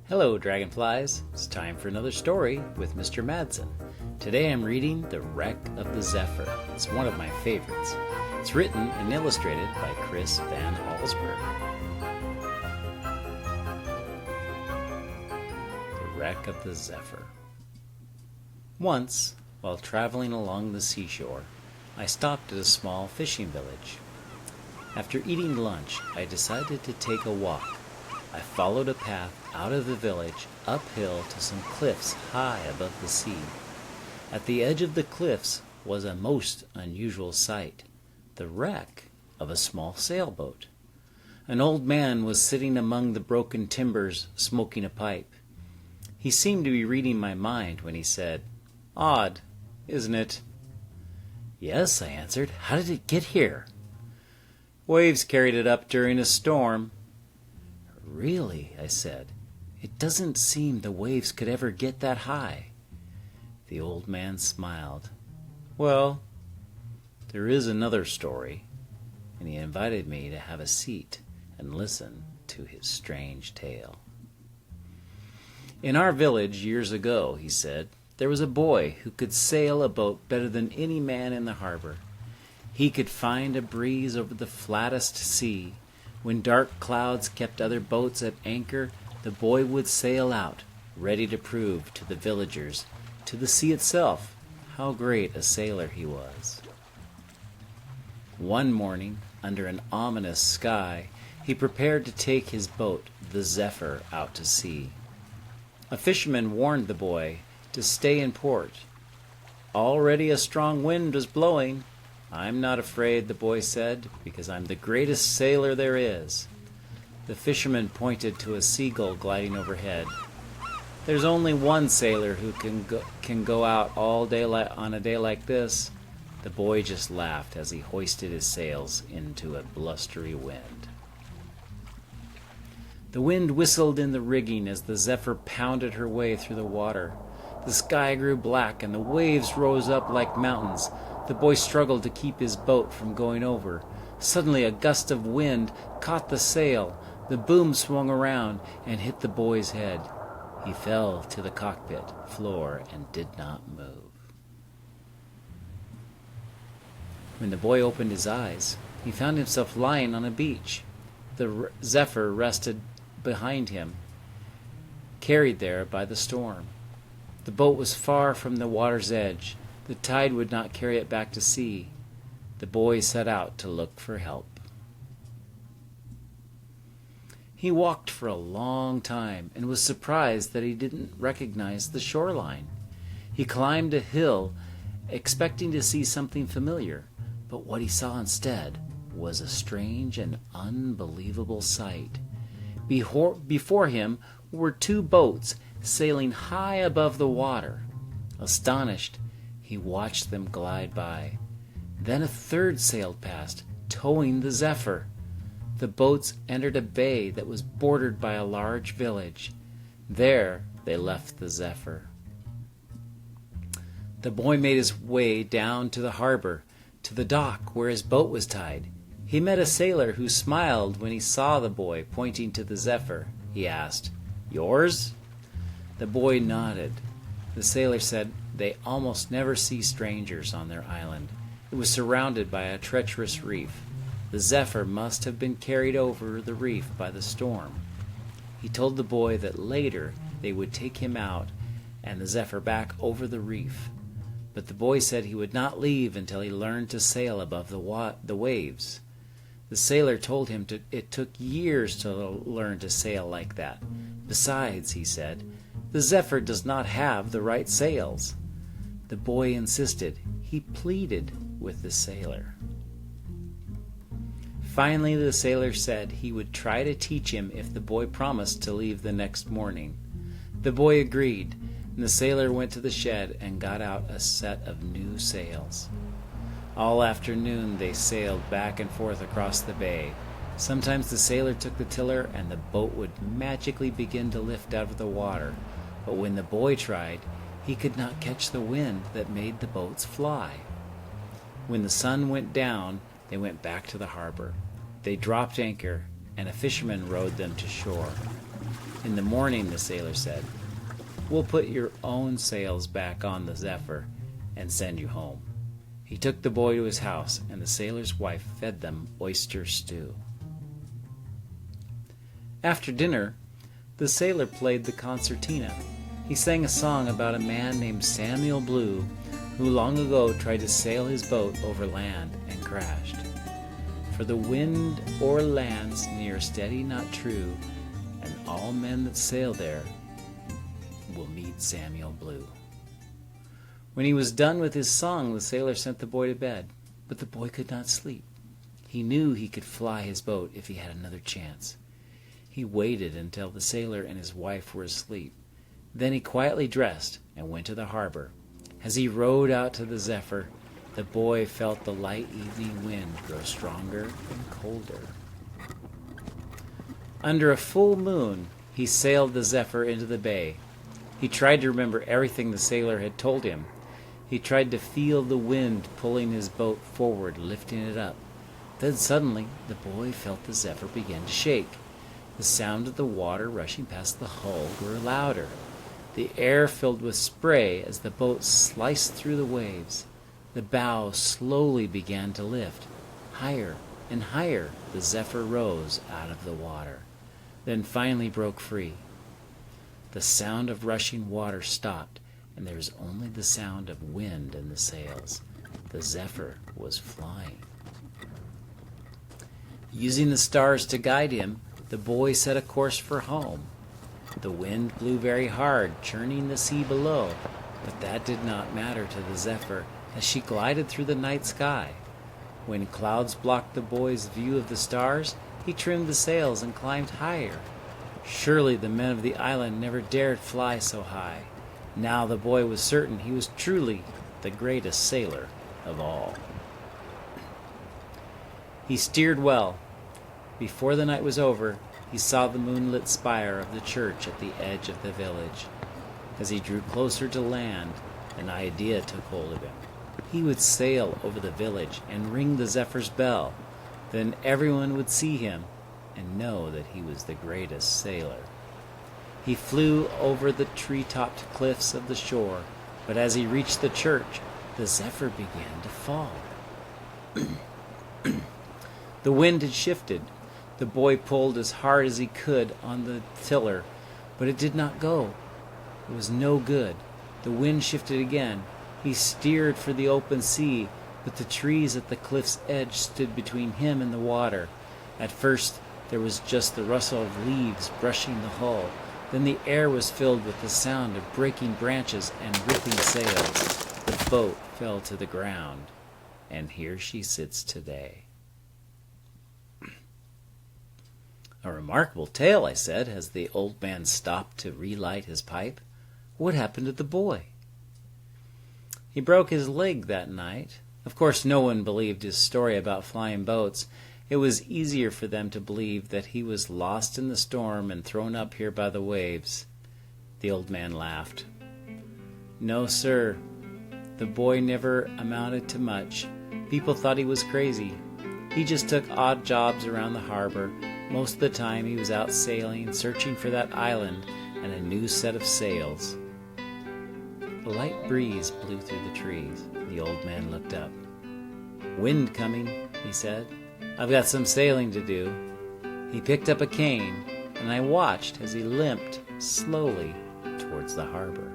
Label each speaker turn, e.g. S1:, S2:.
S1: Hello, Dragonflies. It's time for another story with Mr. Madsen. Today I'm reading The Wreck of the Zephyr. It's one of my favorites. It's written and illustrated by Chris Van Allsburg. The Wreck of the Zephyr. Once, while traveling along the seashore, I stopped at a small fishing village. After eating lunch, I decided to take a walk. I followed a path out of the village, uphill to some cliffs high above the sea. At the edge of the cliffs was a most unusual sight, the wreck of a small sailboat. An old man was sitting among the broken timbers, smoking a pipe. He seemed to be reading my mind when he said, "Odd, isn't it?" "Yes," I answered. "How did it get here?" "Waves carried it up during a storm." "Really?" I said. "It doesn't seem the waves could ever get that high." The old man smiled. "Well, there is another story," and he invited me to have a seat and listen to his strange tale. "In our village years ago," he said, "there was a boy who could sail a boat better than any man in the harbor. He could find a breeze over the flattest sea. When dark clouds kept other boats at anchor, the boy would sail out, ready to prove to the villagers, to the sea itself, how great a sailor he was. One morning, under an ominous sky, he prepared to take his boat, the Zephyr, out to sea. A fisherman warned the boy to stay in port. Already a strong wind was blowing. "I'm not afraid," the boy said, "because I'm the greatest sailor there is." The fisherman pointed to a seagull gliding overhead. "There's only one sailor who can go out all day on a day like this." The boy just laughed as he hoisted his sails into a blustery wind. The wind whistled in the rigging as the Zephyr pounded her way through the water. The sky grew black and the waves rose up like mountains. The boy struggled to keep his boat from going over. Suddenly a gust of wind caught the sail. The boom swung around and hit the boy's head. He fell to the cockpit floor and did not move. When the boy opened his eyes, he found himself lying on a beach. The Zephyr rested behind him, carried there by the storm. The boat was far from the water's edge. The tide would not carry it back to sea. The boy set out to look for help. He walked for a long time and was surprised that he didn't recognize the shoreline. He climbed a hill, expecting to see something familiar, but what he saw instead was a strange and unbelievable sight. Before him were two boats sailing high above the water. Astonished, he watched them glide by. Then a third sailed past, towing the Zephyr. The boats entered a bay that was bordered by a large village. There they left the Zephyr. The boy made his way down to the harbor, to the dock where his boat was tied. He met a sailor who smiled when he saw the boy pointing to the Zephyr. He asked, "Yours?" The boy nodded. The sailor said they almost never see strangers on their island. It was surrounded by a treacherous reef. The Zephyr must have been carried over the reef by the storm. He told the boy that later they would take him out and the Zephyr back over the reef. But the boy said he would not leave until he learned to sail above the waves. The sailor told him it took years to learn to sail like that. Besides, he said, the Zephyr does not have the right sails. The boy insisted. He pleaded with the sailor. Finally, the sailor said he would try to teach him if the boy promised to leave the next morning. The boy agreed, and the sailor went to the shed and got out a set of new sails. All afternoon they sailed back and forth across the bay. Sometimes the sailor took the tiller and the boat would magically begin to lift out of the water. But when the boy tried, he could not catch the wind that made the boats fly. When the sun went down, they went back to the harbor. They dropped anchor, and a fisherman rowed them to shore. In the morning, the sailor said, "We'll put your own sails back on the Zephyr and send you home." He took the boy to his house, and the sailor's wife fed them oyster stew. After dinner, the sailor played the concertina. He sang a song about a man named Samuel Blue, who long ago tried to sail his boat over land and crashed. For the wind o'er lands near steady not true, and all men that sail there will meet Samuel Blue. When he was done with his song, the sailor sent the boy to bed, but the boy could not sleep. He knew he could fly his boat if he had another chance. He waited until the sailor and his wife were asleep. Then he quietly dressed and went to the harbor. As he rowed out to the Zephyr, the boy felt the light evening wind grow stronger and colder. Under a full moon, he sailed the Zephyr into the bay. He tried to remember everything the sailor had told him. He tried to feel the wind pulling his boat forward, lifting it up. Then suddenly, the boy felt the Zephyr begin to shake. The sound of the water rushing past the hull grew louder. The air filled with spray as the boat sliced through the waves. The bow slowly began to lift. Higher and higher the Zephyr rose out of the water, then finally broke free. The sound of rushing water stopped, and there was only the sound of wind in the sails. The Zephyr was flying. Using the stars to guide him, the boy set a course for home. The wind blew very hard, churning the sea below, but that did not matter to the Zephyr as she glided through the night sky. When clouds blocked the boy's view of the stars, he trimmed the sails and climbed higher. Surely the men of the island never dared fly so high. Now the boy was certain he was truly the greatest sailor of all. He steered well. Before the night was over, he saw the moonlit spire of the church at the edge of the village. As he drew closer to land, an idea took hold of him. He would sail over the village and ring the Zephyr's bell. Then everyone would see him and know that he was the greatest sailor. He flew over the tree-topped cliffs of the shore, but as he reached the church, the Zephyr began to fall. The wind had shifted. The boy pulled as hard as he could on the tiller, but it did not go. It was no good. The wind shifted again. He steered for the open sea, but the trees at the cliff's edge stood between him and the water. At first, there was just the rustle of leaves brushing the hull. Then the air was filled with the sound of breaking branches and ripping sails. The boat fell to the ground, and here she sits today. "A remarkable tale," I said, as the old man stopped to relight his pipe. "What happened to the boy?" "He broke his leg that night." Of course, no one believed his story about flying boats. It was easier for them to believe that he was lost in the storm and thrown up here by the waves. The old man laughed. "No, sir. The boy never amounted to much. People thought he was crazy. He just took odd jobs around the harbor. Most of the time he was out sailing, searching for that island and a new set of sails." A light breeze blew through the trees. The old man looked up. "Wind coming," he said. "I've got some sailing to do." He picked up a cane, and I watched as he limped slowly towards the harbor.